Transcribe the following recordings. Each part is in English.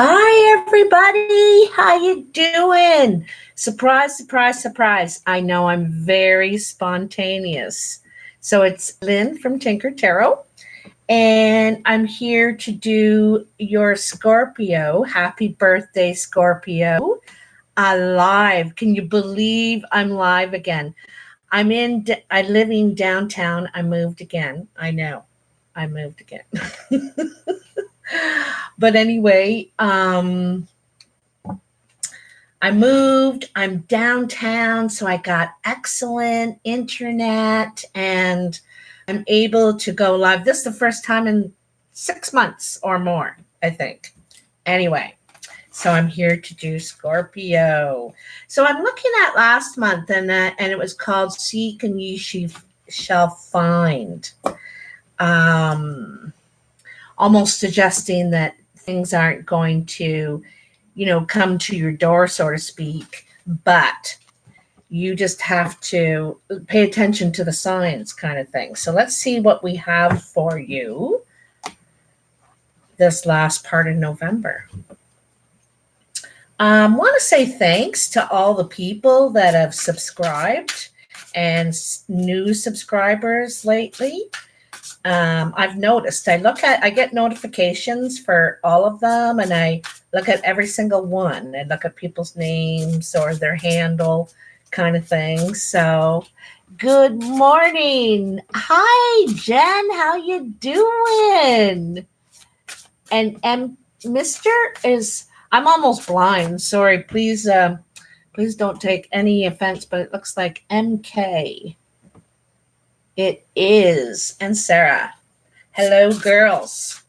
Hi, everybody. How you doing? Surprise, surprise, surprise. I know I'm very spontaneous. So it's Lynn from Tinker Tarot, and I'm here to do your Scorpio. Happy birthday, Scorpio. Live. Can you believe I'm live again? I living downtown. I moved again. I know. I moved again. But anyway, I moved. I'm downtown, so I got excellent internet and I'm able to go live. This is the first time in 6 months or more, I think. Anyway, so I'm here to do Scorpio. So I'm looking at last month, and it was called "Seek and Ye Shall Find." Almost suggesting that things aren't going to, come to your door, so to speak, but you just have to pay attention to the signs, kind of thing. So let's see what we have for you this last part of November. Want to say thanks to all the people that have subscribed and new subscribers lately. I've noticed I get notifications for all of them, and I look at every single one and look at people's names or their handle, kind of thing. So good morning. Hi, Jen. How you doing? And I'm almost blind. Sorry. Please don't take any offense, but it looks like MK. It is. And Sarah. Hello, girls.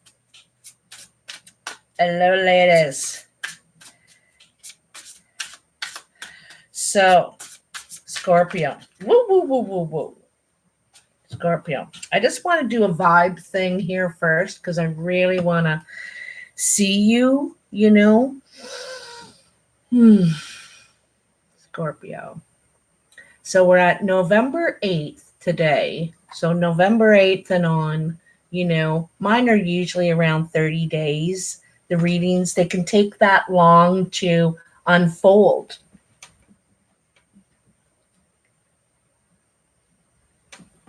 Hello, ladies. So, Scorpio. Woo, woo, woo, woo, woo. Scorpio. I just want to do a vibe thing here first because I really want to see you, Scorpio. So we're at November 8th today. So November 8th and on, mine are usually around 30 days. The readings, they can take that long to unfold.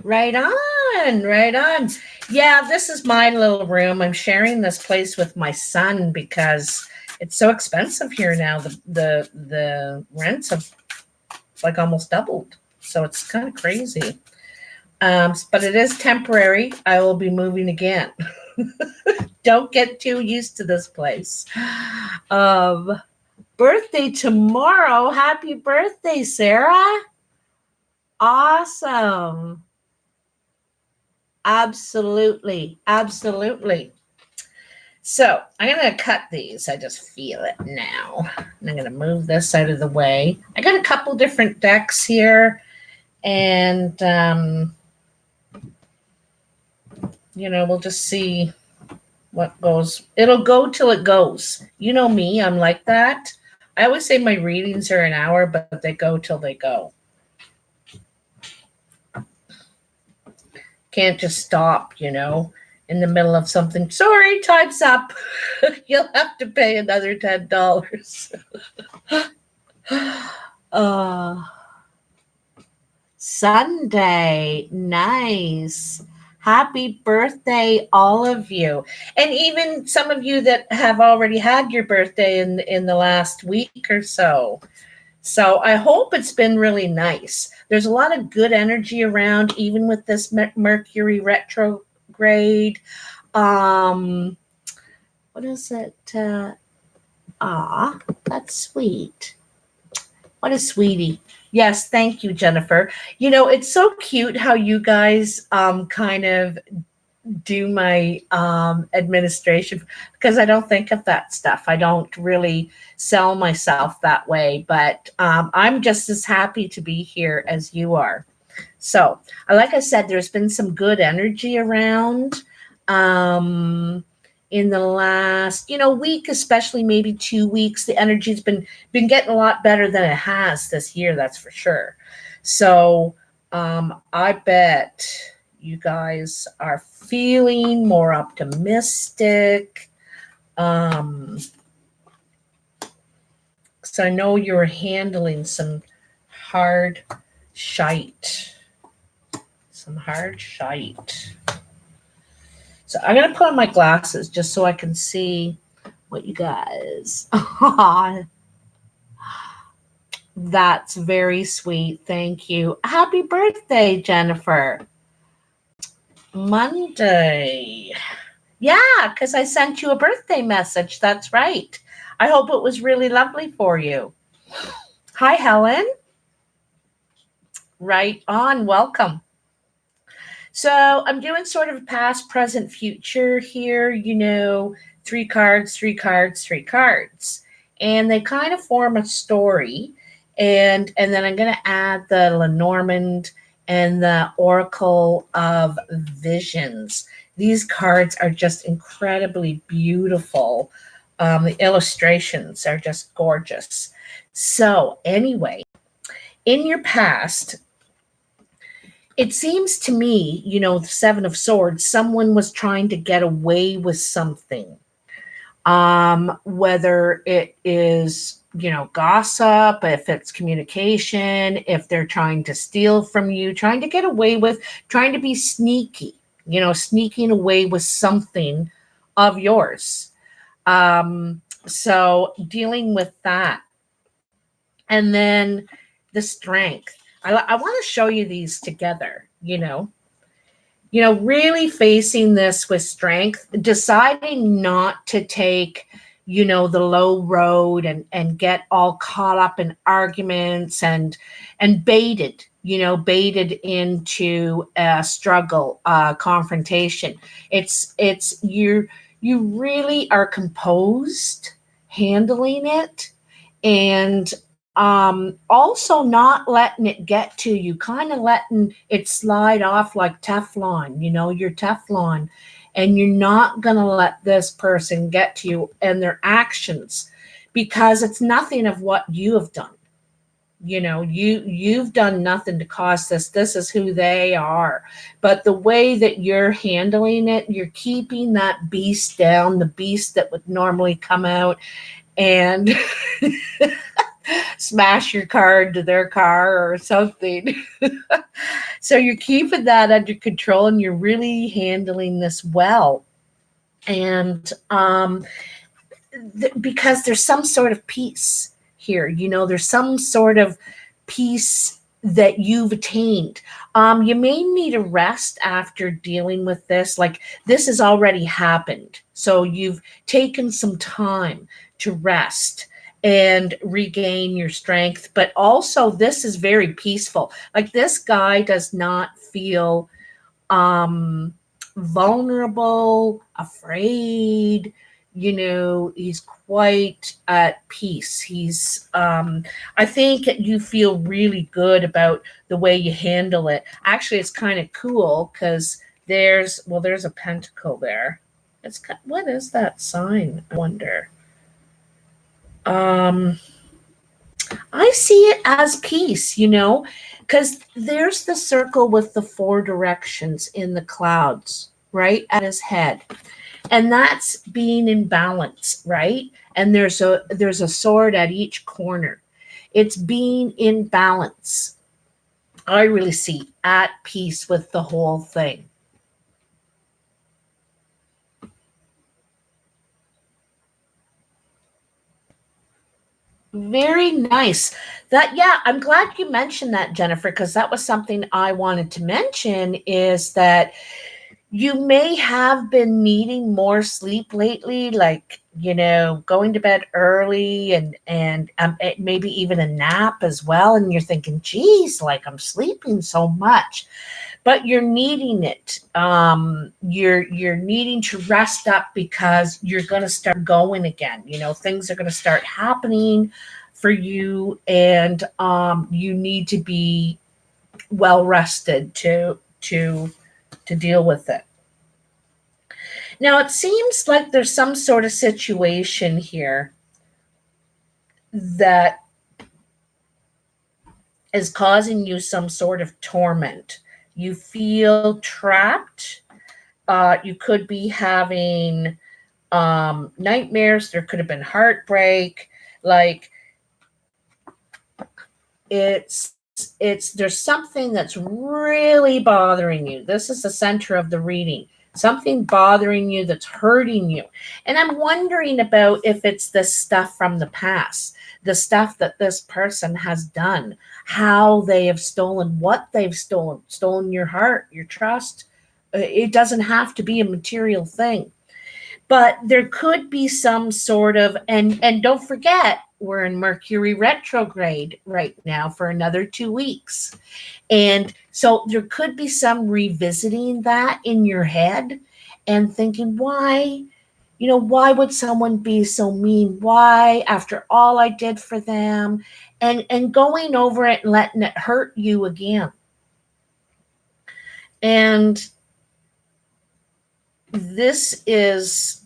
Right on, right on. Yeah, this is my little room. I'm sharing this place with my son because it's so expensive here now. The rents have like almost doubled. So it's kind of crazy. But it is temporary. I will be moving again. Don't get too used to this place. Birthday tomorrow. Happy birthday, Sarah. Awesome. Absolutely. Absolutely. So I'm going to cut these. I just feel it now. And I'm going to move this out of the way. I got a couple different decks here. And, we'll just see what goes. It'll go till it goes. You know me, I'm like that. I always say my readings are an hour, but they go till they go. Can't just stop, in the middle of something. Sorry, time's up. You'll have to pay another $10. Sunday. Nice. Happy birthday, all of you. And even some of you that have already had your birthday in the last week or so. So I hope it's been really nice. There's a lot of good energy around, even with this Mercury retrograde. What is it? That's sweet. What a sweetie. Yes, thank you, Jennifer. It's so cute how you guys kind of do my administration, because I don't think of that stuff. I don't really sell myself that way, but I'm just as happy to be here as you are. So, like I said, there's been some good energy around in the last, week, especially maybe 2 weeks. The energy's been getting a lot better than it has this year, that's for sure. So I bet you guys are feeling more optimistic. So I know you're handling some hard shite. Some hard shite. So I'm going to put on my glasses just so I can see what you guys. That's very sweet. Thank you. Happy birthday, Jennifer. Monday. Yeah, because I sent you a birthday message. That's right. I hope it was really lovely for you. Hi, Helen. Right on. Welcome. So I'm doing sort of past, present, future here, 3 cards, 3 cards, 3 cards. And they kind of form a story. And then I'm going to add the Lenormand and the Oracle of Visions. These cards are just incredibly beautiful. The illustrations are just gorgeous. So anyway, in your past, it seems to me, the 7 of Swords, someone was trying to get away with something. Whether it is, gossip, if it's communication, if they're trying to steal from you, trying to get away with, trying to be sneaky, sneaking away with something of yours. So dealing with that. And then the Strength. I want to show you these together, really facing this with strength, deciding not to take, the low road and get all caught up in arguments and baited into a struggle, confrontation. It's you really are composed handling it, and also not letting it get to you, kind of letting it slide off like Teflon, you're Teflon, and you're not going to let this person get to you and their actions, because it's nothing of what you have done. You've done nothing to cause this. This is who they are. But the way that you're handling it, you're keeping that beast down, the beast that would normally come out and smash your car into their car or something. So you're keeping that under control, and you're really handling this well. And because there's some sort of peace here, there's some sort of peace that you've attained. You may need a rest after dealing with this. Like, this has already happened. So you've taken some time to rest and regain your strength. But also, this is very peaceful. Like, this guy does not feel vulnerable, afraid. He's quite at peace. He's I think you feel really good about the way you handle it. Actually, it's kind of cool because there's a pentacle there. What is that sign, I wonder? I see it as peace, because there's the circle with the 4 directions in the clouds, right at his head. And that's being in balance, right? And there's a sword at each corner. It's being in balance. I really see at peace with the whole thing. Very nice. I'm glad you mentioned that, Jennifer, because that was something I wanted to mention, is that you may have been needing more sleep lately, like, going to bed early and maybe even a nap as well. And you're thinking, geez, like, I'm sleeping so much, but you're needing it. You're needing to rest up because you're going to start going again. Things are going to start happening for you, and you need to be well rested to deal with it. Now, it seems like there's some sort of situation here that is causing you some sort of torment. You feel trapped. You could be having nightmares. There could have been heartbreak. Like, it's there's something that's really bothering you. This is the center of the reading. Something bothering you that's hurting you. And I'm wondering about if it's the stuff from the past, the stuff that this person has done, how they have stolen, what they've stolen your heart, your trust. It doesn't have to be a material thing, but there could be some sort of, and don't forget, we're in Mercury retrograde right now for another 2 weeks. And so there could be some revisiting that in your head and thinking, why, why would someone be so mean? Why, after all I did for them, and going over it and letting it hurt you again. And this is,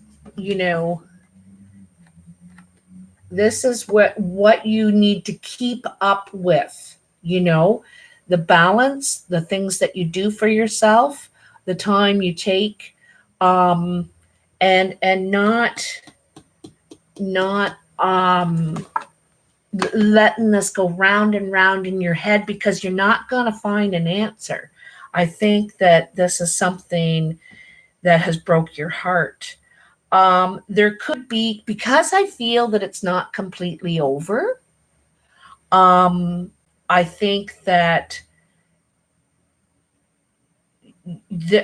this is what you need to keep up with, the balance, the things that you do for yourself, the time you take, and not letting this go round and round in your head, because you're not going to find an answer. I think that this is something that has broke your heart. There could be, because I feel that it's not completely over. I think that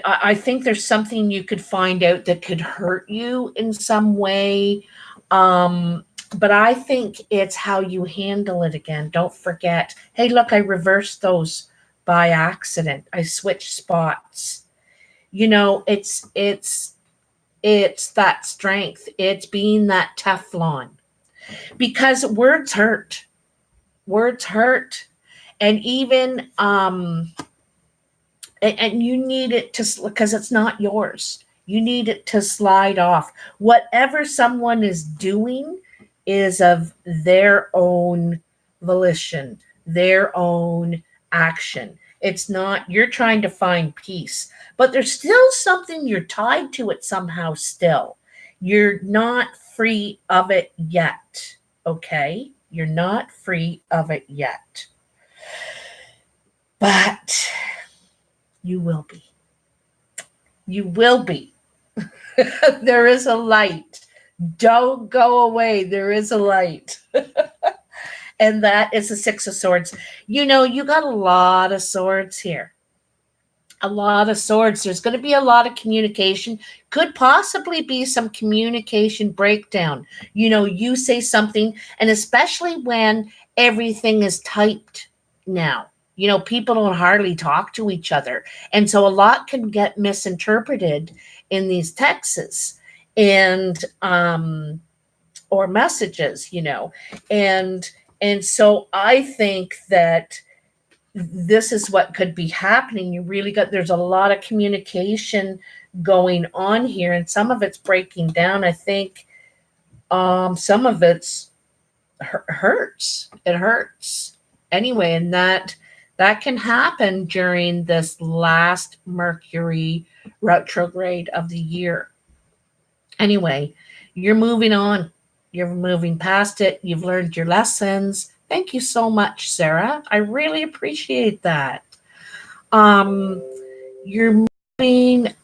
I think there's something you could find out that could hurt you in some way. But I think it's how you handle it again. Don't forget, hey, look, I reversed those by accident. I switched spots. It's that strength. It's being that Teflon, because words hurt. Words hurt. And even and you need it to, because it's not yours. You need it to slide off. Whatever someone is doing is of their own volition, their own action. It's not, you're trying to find peace, but there's still something you're tied to it somehow still. You're not free of it yet, okay? You're not free of it yet. But you will be. You will be. There is a light. Don't go away. There is a light. And that is the Six of Swords. You got a lot of swords here. A lot of swords. There's going to be a lot of communication. Could possibly be some communication breakdown. You say something, and especially when everything is typed now. People don't hardly talk to each other. And so a lot can get misinterpreted in these texts and or messages, and so I think that this is what could be happening. There's a lot of communication going on here, and some of it's breaking down. I think some of it's hurts. It hurts anyway, and that can happen during this last Mercury retrograde of the year. Anyway, you're moving on. You're moving past it. You've learned your lessons. Thank you so much, Sarah. I really appreciate that. You're moving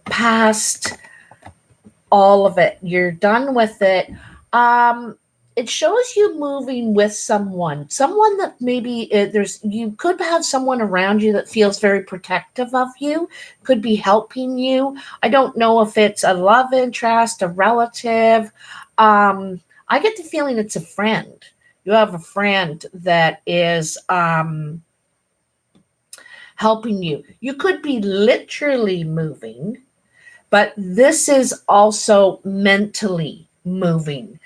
past all of it. You're done with it. It shows you moving with someone that maybe you could have someone around you that feels very protective of you, could be helping you. I don't know if it's a love interest, a relative. I get the feeling it's a friend. You have a friend that is helping you. You could be literally moving, but this is also mentally moving.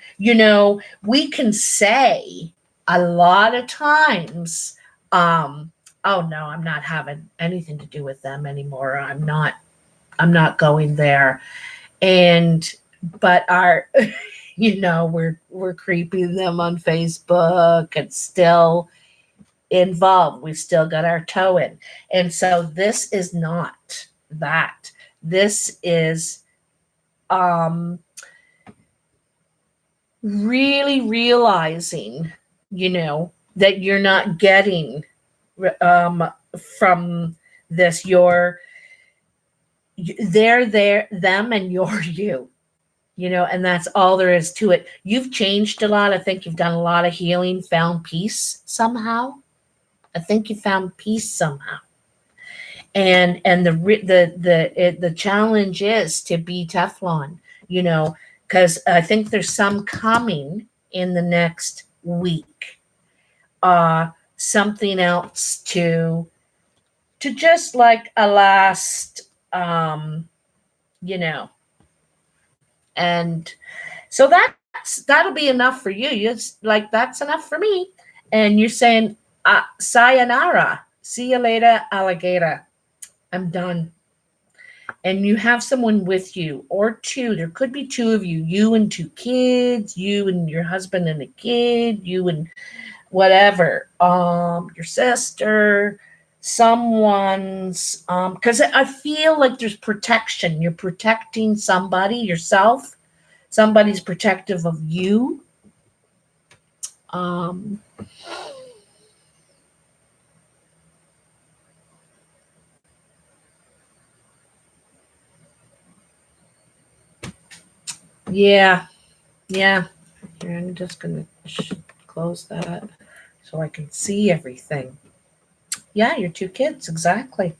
We can say a lot of times, oh no, I'm not having anything to do with them anymore. I'm not going there. But we're creeping them on Facebook and still involved. We've still got our toe in. And so this is not that. This is really realizing that you're not getting from this. They're them and you're you. And that's all there is to it. You've changed a lot. I think you've done a lot of healing, found peace somehow. I think you found peace somehow. And the challenge is to be Teflon, because I think there's some coming in the next week. Something else to just like a last, and so that'll be enough for you. It's like, that's enough for me. And you're saying, sayonara, see you later, alligator. I'm done. And you have someone with you, or two. There could be two of you and two kids, you and your husband and a kid, you and whatever, your sister, someone's, because I feel like there's protection. You're protecting somebody, yourself. Somebody's protective of you. Yeah. Here, I'm just going to close that so I can see everything. Yeah, your two kids, exactly.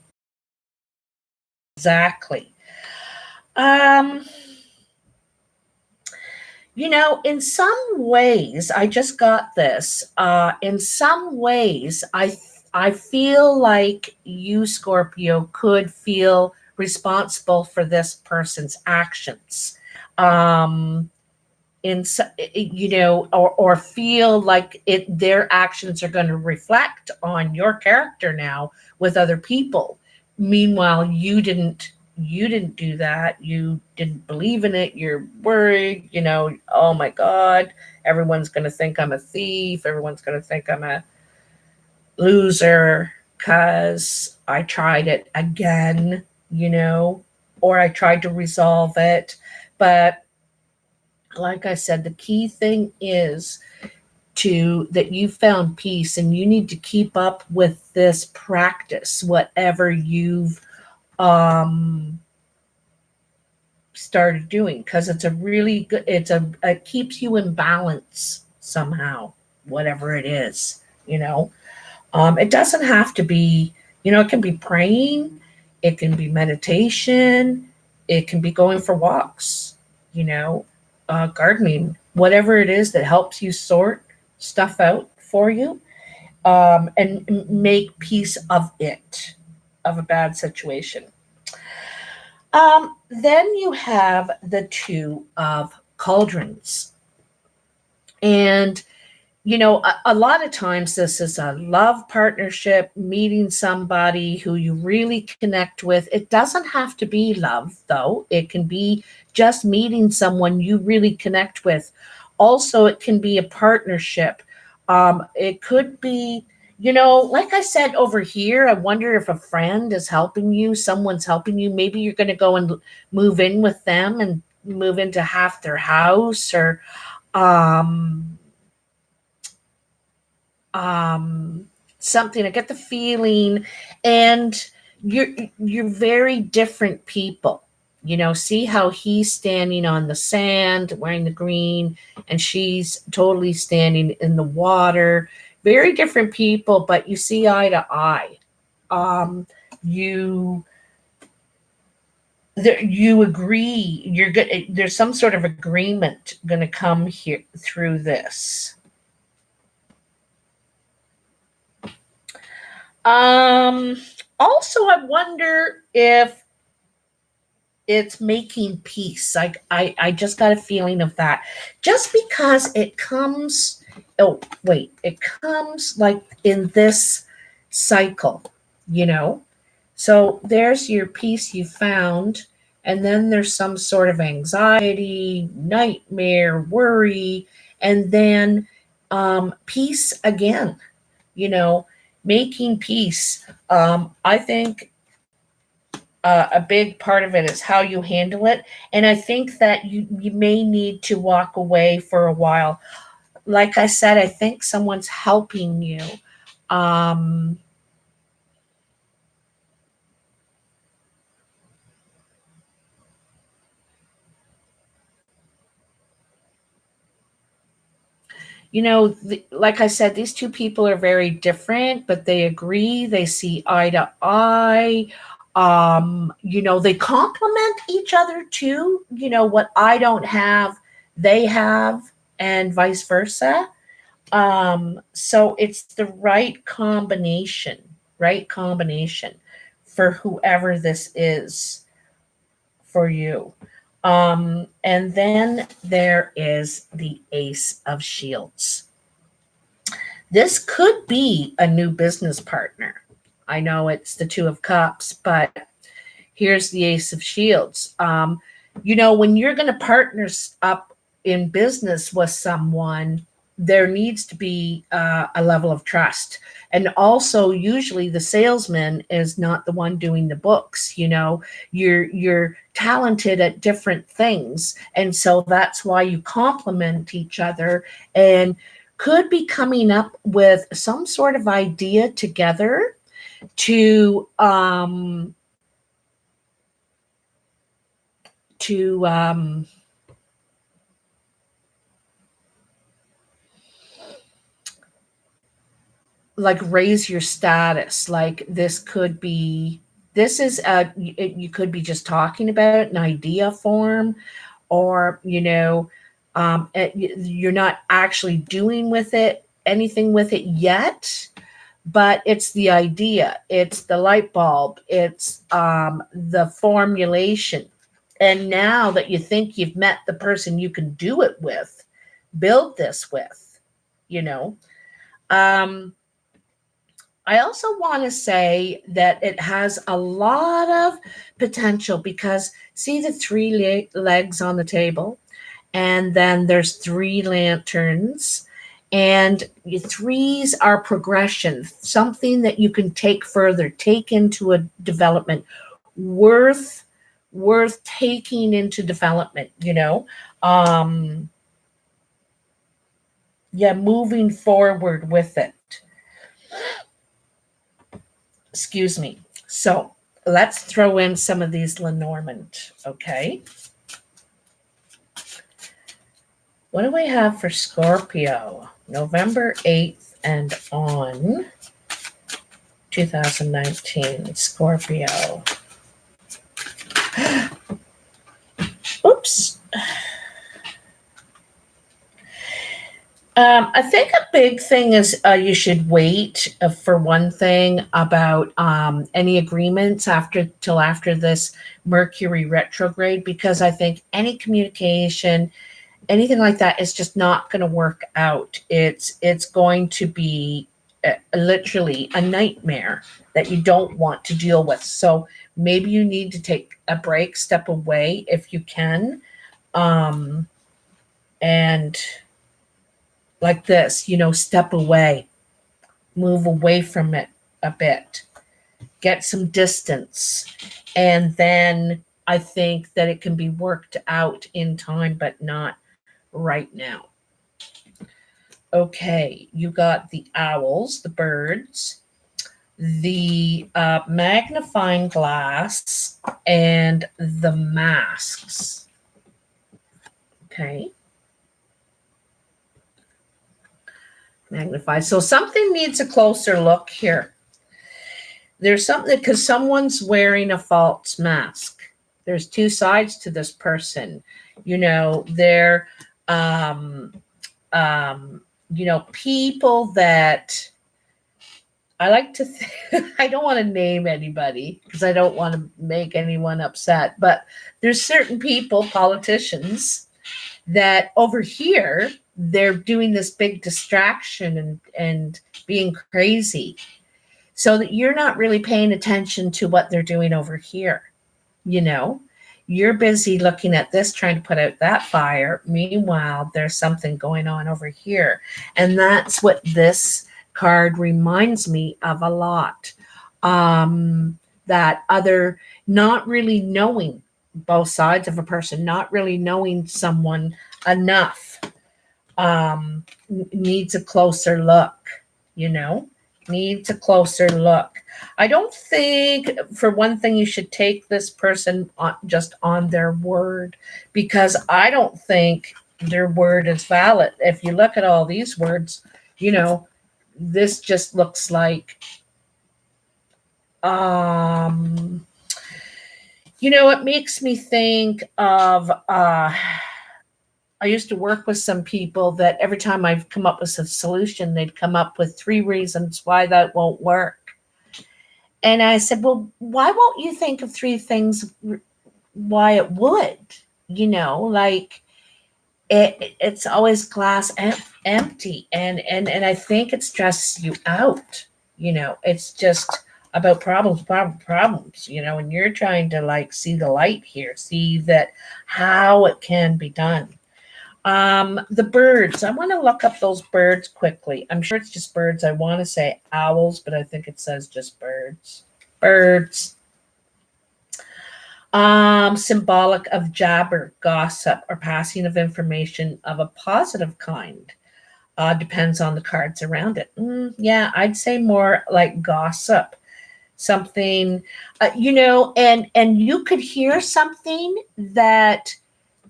Exactly. In some ways, I just got this. In some ways, I feel like you, Scorpio, could feel responsible for this person's actions. Or feel like their actions are going to reflect on your character now with other people. Meanwhile, you didn't do that. You didn't believe in it. You're worried, oh my God, everyone's going to think I'm a thief. Everyone's going to think I'm a loser because I tried it again, or I tried to resolve it. But like I said, the key thing is that you found peace, and you need to keep up with this practice, whatever you've started doing, because it's a really good, it keeps you in balance somehow, whatever it is. It doesn't have to be, it can be praying, it can be meditation, it can be going for walks, gardening, whatever it is that helps you sort stuff out for you, and make peace of a bad situation. Then you have the Two of Cauldrons. And, a lot of times this is a love partnership, meeting somebody who you really connect with. It doesn't have to be love, though. It can be just meeting someone you really connect with. Also, it can be a partnership. It could be, like I said over here, I wonder if a friend is helping you, someone's helping you. Maybe you're going to go and move in with them and move into half their house, or something. I get the feeling, and you're very different people. See how he's standing on the sand wearing the green, and she's totally standing in the water. Very different people, but you see eye to eye. You agree. You're good. There's some sort of agreement going to come here through this. Also, I wonder if it's making peace. I just got a feeling of that. Just because it comes, it comes like in this cycle, So there's your peace you found, and then there's some sort of anxiety, nightmare, worry, and then peace again, making peace. I think a big part of it is how you handle it. And I think that you may need to walk away for a while. like I said, I think someone's helping you. You know, like I said, these two people are very different, but they agree. They see eye to eye. You know, they complement each other too. You know, what I don't have, they have, and vice versa. So it's the right combination for whoever this is for you. And then there is the Ace of Shields. This could be a new business partner. I know it's the Two of Cups, but here's the Ace of Shields. You know, when you're going to partner up in business with someone, there needs to be a level of trust. And also, usually the salesman is not the one doing the books. You know, you're talented at different things, and so that's why you complement each other, and could be coming up with some sort of idea together to like raise your status. Like this is you could be just talking about it in idea form, or you know, you're not actually doing anything with it yet, but it's the idea, it's the light bulb, it's the formulation. And now that you think you've met the person you can do it with, build this with, you know. I also want to say that it has a lot of potential because see the three legs on the table, and then there's three lanterns, and threes are progression, something that you can take further, take into a development worth taking into development, you know. Yeah, moving forward with it. Excuse me. So let's throw in some of these Lenormand, okay? What do we have for Scorpio? November 8th and on 2019, Scorpio. Oops. I think a big thing is you should wait for one thing about any agreements till after this Mercury retrograde, because I think any communication, anything like that is just not going to work out. It's going to be literally a nightmare that you don't want to deal with. So maybe you need to take a break, step away if you can, and like this, you know, step away, move away from it a bit, get some distance. And then I think that it can be worked out in time, but not right now. Okay, you got the owls, the birds, the magnifying glass, and the masks. Okay. Magnify. So something needs a closer look here. There's something, because someone's wearing a false mask. There's two sides to this person. You know, they're, you know, people that I like to, I don't want to name anybody because I don't want to make anyone upset, but there's certain people, politicians, that over here, they're doing this big distraction and being crazy, so that you're not really paying attention to what they're doing over here. You know, you're busy looking at this, trying to put out that fire. Meanwhile, there's something going on over here. And that's what this card reminds me of a lot. That other, not really knowing both sides of a person, not really knowing someone enough. needs a closer look, you know, needs a closer look. I don't think, for one thing, you should take this person just on their word, because I don't think their word is valid. If you look at all these words, you know, this just looks like, you know, it makes me think of, I used to work with some people that every time I've come up with a solution, they'd come up with 3 reasons why that won't work. And I said, well, why won't you think of 3 things why it would? You know, like it's always glass empty. And I think it stresses you out. You know, it's just about problems, you know, and you're trying to like see the light here, see that how it can be done. The birds. I want to look up those birds quickly. I'm sure it's just birds. I want to say owls, but I think it says just birds. Birds. Symbolic of jabber, gossip, or passing of information of a positive kind. Depends on the cards around it. Yeah, I'd say more like gossip. Something, you know, and you could hear something that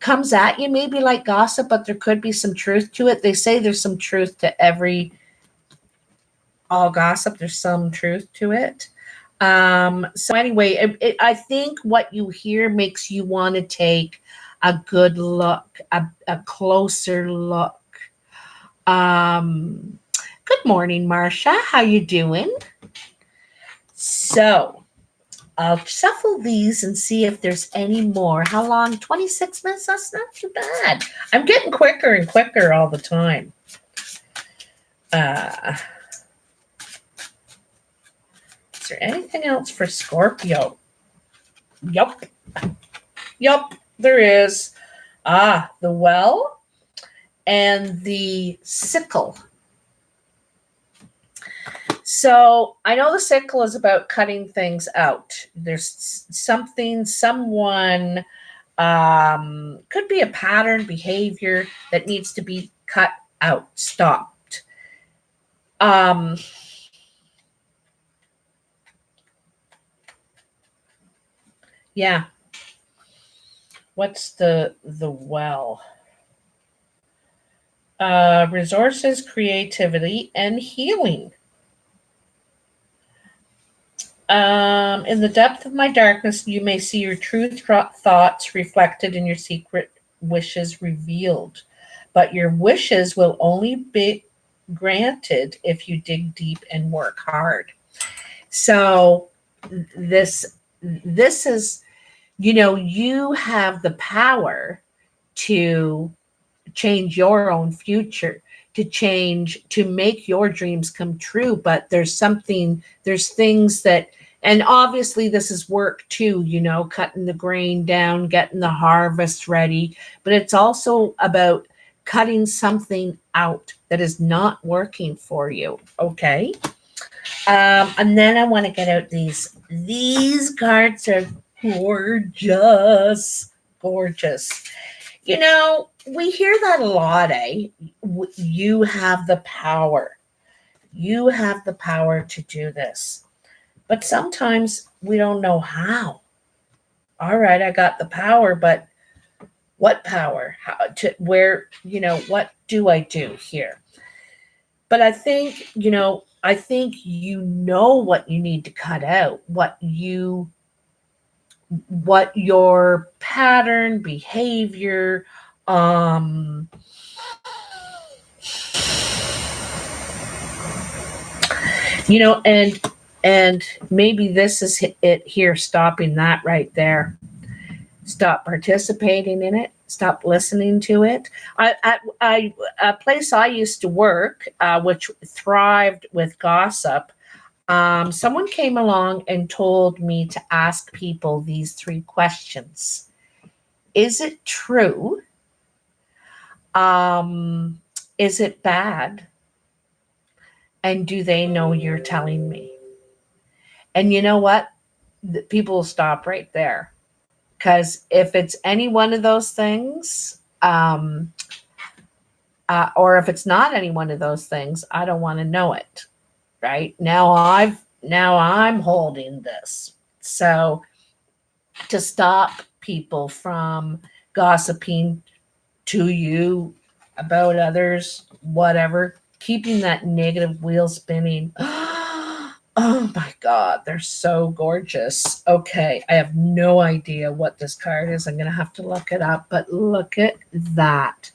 comes at you maybe like gossip, but there could be some truth to it. They say there's some truth to all gossip. There's some truth to it. So anyway, I think what you hear makes you want to take a good look, a closer look. Good morning, Marcia. How you doing? So I'll shuffle these and see if there's any more. How long? 26 minutes? That's not too bad. I'm getting quicker and quicker all the time. Is there anything else for Scorpio? Yup, there is. The well and the sickle. So I know the sickle is about cutting things out. There's someone, could be a pattern behavior that needs to be cut out, stopped. Yeah. What's the well? Resources, creativity, and healing. In the depth of my darkness, you may see your true thoughts reflected in your secret wishes revealed. But your wishes will only be granted if you dig deep and work hard. So this is, you know, you have the power to change your own future, to make your dreams come true. But there's things that, and obviously this is work too, you know, cutting the grain down, getting the harvest ready, but it's also about cutting something out that is not working for you. Okay. And then I want to get out these cards are gorgeous. You know, we hear that a lot, eh? You have the power. You have the power to do this. But sometimes we don't know how. All right, I got the power, but what power? Where, you know, what do I do here? But I think, you know what you need to cut out, what your pattern, behavior, you know, and maybe this is it here, stopping that right there. Stop participating in it. Stop listening to it. A place I used to work, which thrived with gossip, someone came along and told me to ask people these 3 questions. Is it true? Is it bad? And do they know you're telling me? And you know what? People will stop right there. Because if it's any one of those things, or if it's not any one of those things, I don't want to know it. Right now, I'm holding this. So to stop people from gossiping to you about others, whatever, keeping that negative wheel spinning. Oh my God, they're so gorgeous. Okay, I have no idea what this card is. I'm going to have to look it up, but look at that.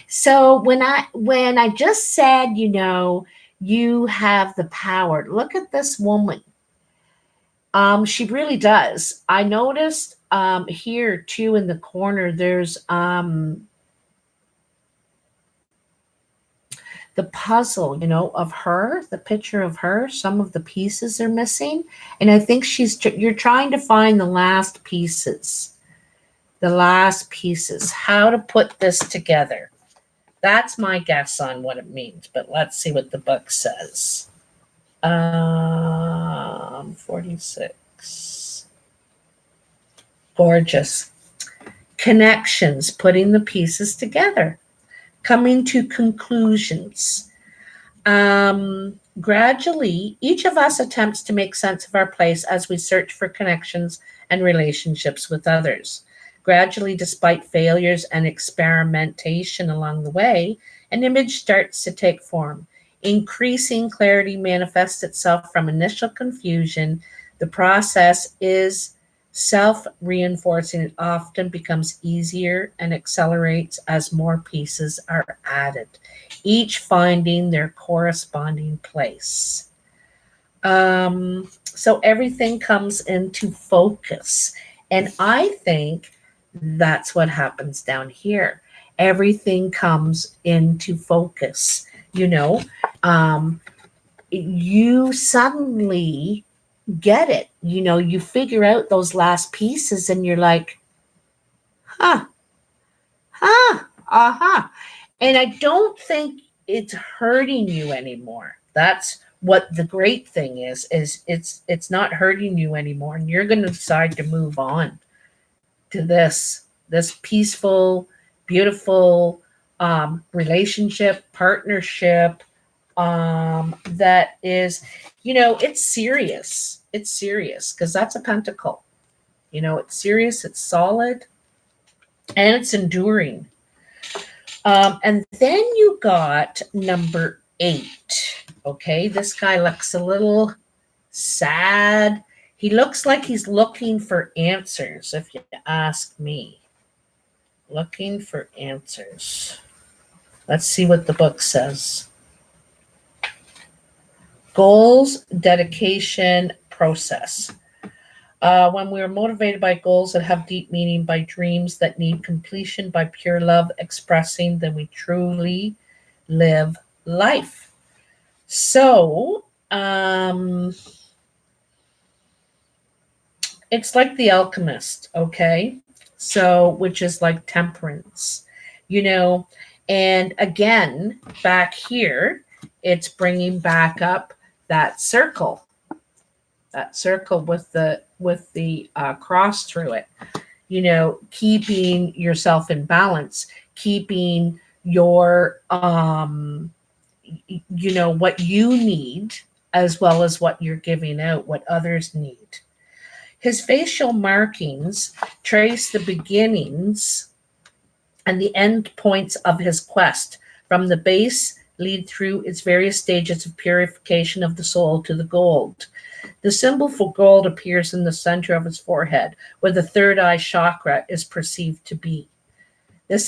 So when I just said, you have the power, look at this woman. She really does. I noticed here too in the corner, there's the puzzle, of her, the picture of her. Some of the pieces are missing, and I think you're trying to find the last pieces. How to put this together. That's my guess on what it means, but let's see what the book says. 46. Gorgeous. Connections, putting the pieces together, coming to conclusions. Gradually, each of us attempts to make sense of our place as we search for connections and relationships with others. Gradually, despite failures and experimentation along the way, an image starts to take form. Increasing clarity manifests itself from initial confusion. The process is self-reinforcing. It often becomes easier and accelerates as more pieces are added, each finding their corresponding place. So everything comes into focus. And I think that's what happens down here. Everything comes into focus. You suddenly get it. You figure out those last pieces and you're like, aha. And I don't think it's hurting you anymore. That's what the great thing is it's not hurting you anymore. And you're going to decide to move on to this peaceful, beautiful relationship, partnership that is, it's serious. It's serious because that's a pentacle. It's serious, it's solid, and it's enduring. And then you got number 8. Okay, this guy looks a little sad. He looks like he's looking for answers, if you ask me. Looking for answers. Let's see what the book says. Goals, dedication, process. When we are motivated by goals that have deep meaning, by dreams that need completion, by pure love expressing, then we truly live life. So, it's like the alchemist, okay? So, which is like temperance, and again, back here, it's bringing back up that circle with the cross through it, keeping yourself in balance, keeping your, what you need as well as what you're giving out, what others need. His facial markings trace the beginnings and the end points of his quest. From the base lead through its various stages of purification of the soul to the gold. The symbol for gold appears in the center of his forehead, where the third eye chakra is perceived to be. This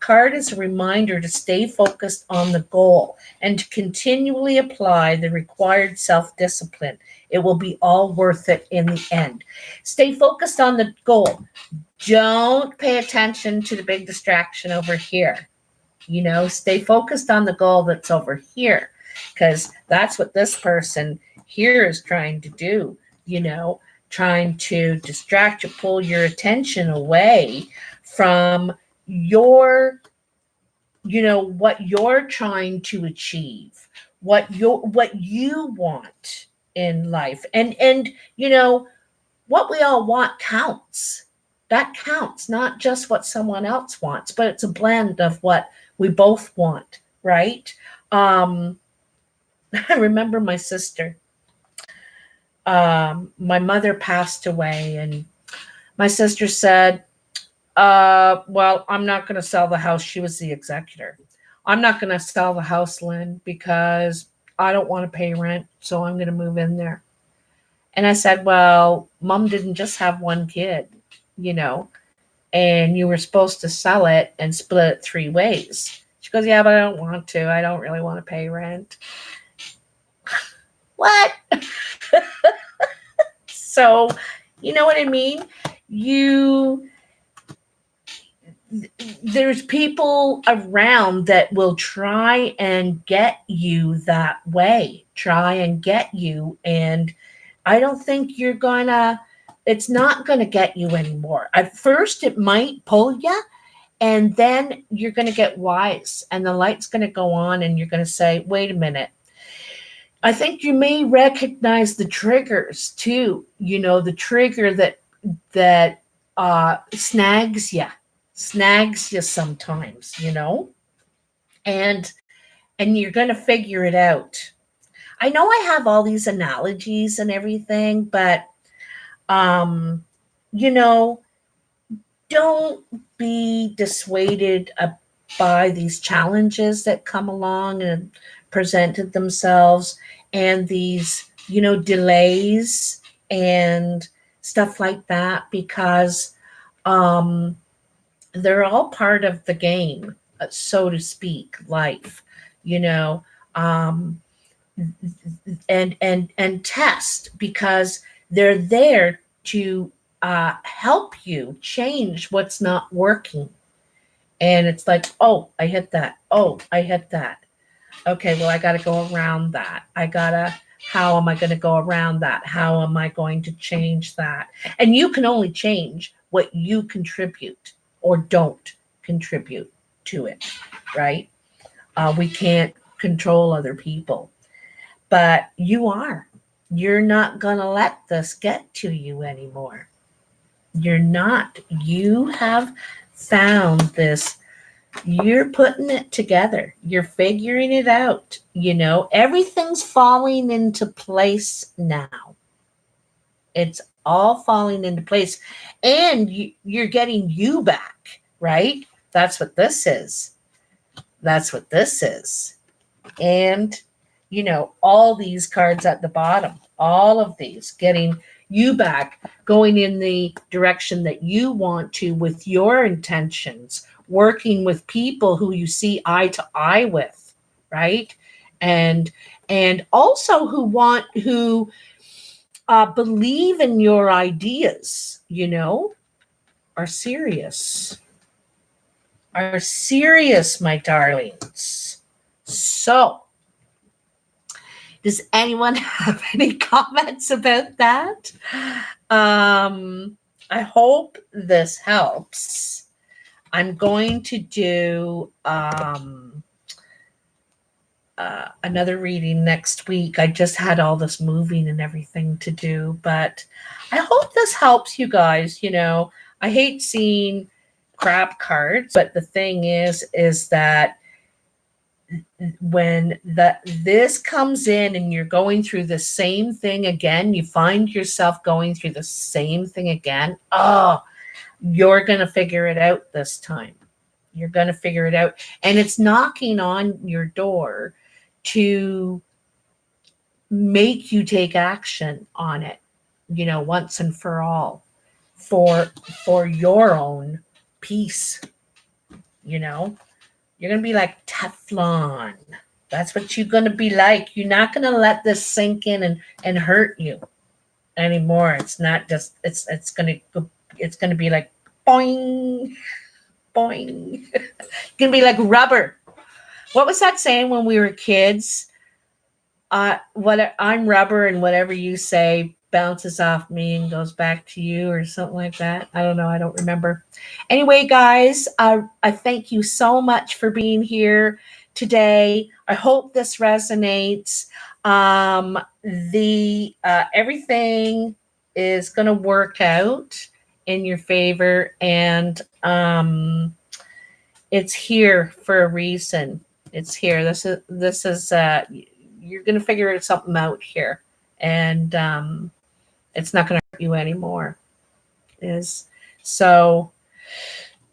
card is a reminder to stay focused on the goal and to continually apply the required self-discipline. It will be all worth it in the end. Stay focused on the goal. Don't pay attention to the big distraction over here. Stay focused on the goal that's over here, because that's what this person here is trying to do, trying to distract you, pull your attention away from your, what you're trying to achieve, what you want in life. And what we all want counts. that counts, not just what someone else wants, but it's a blend of what we both want, right? I remember my sister, my mother passed away, and my sister said, well, I'm not going to sell the house. She was the executor. I'm not going to sell the house, Lynn, because I don't want to pay rent, so I'm going to move in there. And I said, well, Mom didn't just have one kid, you know, and you were supposed to sell it and split it 3 ways. She goes, yeah, but I don't want to. I don't really want to pay rent. What? So, you know what I mean? There's people around that will try and get you that way, try and get you. And I don't think it's not gonna get you anymore. At first it might pull you, and then you're gonna get wise and the light's gonna go on and you're gonna say, wait a minute. I think you may recognize the triggers too. You know, the trigger that snags you sometimes, you know, and you're going to figure it out. I know I have all these analogies and everything, but you know, don't be dissuaded by these challenges that come along and presented themselves, and these, you know, delays and stuff like that, because they're all part of the game, so to speak, life, you know, and test, because they're there to help you change what's not working. And it's like, oh, I hit that. Oh, I hit that. Okay, well, I got to go around that. How am I going to go around that? How am I going to change that? And you can only change what you contribute or don't contribute to it, right? We can't control other people, but you're not going to let this get to you anymore. You're not. You have found this. You're putting it together. You're figuring it out. You know, everything's falling into place now. It's all falling into place. And you're getting you back, right? That's what this is. That's what this is. And, you know, all these cards at the bottom, all of these, getting you back, going in the direction that you want to with your intentions, working with people who you see eye to eye with, right? And also who believe in your ideas, you know, are serious, my darlings. So, does anyone have any comments about that? I hope this helps. I'm going to do another reading next week. I just had all this moving and everything to do, but I hope this helps you guys. You know, I hate seeing crap cards, but the thing is that when this comes in and you're going through the same thing again, you find yourself going through the same thing again. Oh, you're going to figure it out this time. You're going to figure it out. And it's knocking on your door to make you take action on it, you know, once and for all, for your own peace. You know, you're going to be like Teflon. That's what you're going to be like. You're not going to let this sink in and hurt you anymore. It's not just, it's going to be like boing, boing. It's going to be like rubber. What was that saying when we were kids? I'm rubber, and whatever you say bounces off me and goes back to you, or something like that. I don't know. I don't remember. Anyway, guys, I thank you so much for being here today. I hope this resonates. Everything is going to work out, in your favor, and it's here for a reason. It's here. This is you're going to figure something out here, and it's not going to hurt you anymore. Is so.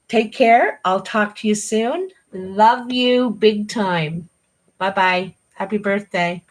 Take care. I'll talk to you soon. Love you big time. Bye bye. Happy birthday.